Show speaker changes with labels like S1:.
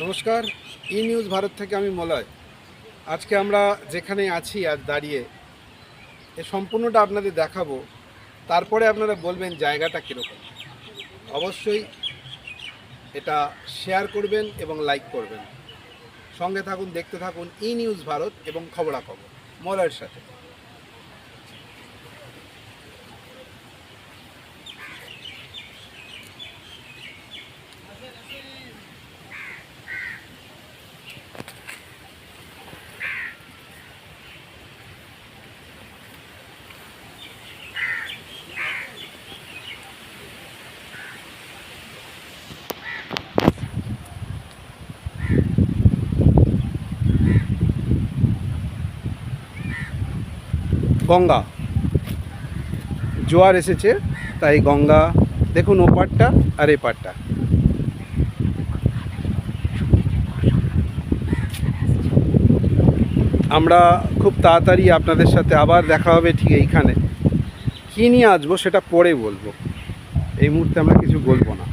S1: নমস্কার, ই নিউজ ভারত থেকে আমি মলয়। আজকে আমরা যেখানে আছি আজ দাঁড়িয়ে এ সম্পূর্ণটা আপনাদের দেখাবো, তারপরে আপনারা বলবেন জায়গাটা কীরকম। অবশ্যই এটা শেয়ার করবেন এবং লাইক করবেন। সঙ্গে থাকুন, দেখতে থাকুন ই নিউজ ভারত এবং খবরাখবর মলয়ের সাথে। গঙ্গা জোয়ার এসেছে, তাই গঙ্গা দেখুন ওপারটা আর এপারটা। আমরা খুব তাড়াতাড়ি আপনাদের সাথে আবার দেখা হবে ঠিক এইখানে। কী নিয়ে আসবো সেটা পরে বলবো, এই মুহূর্তে আমরা কিছু বলবো না।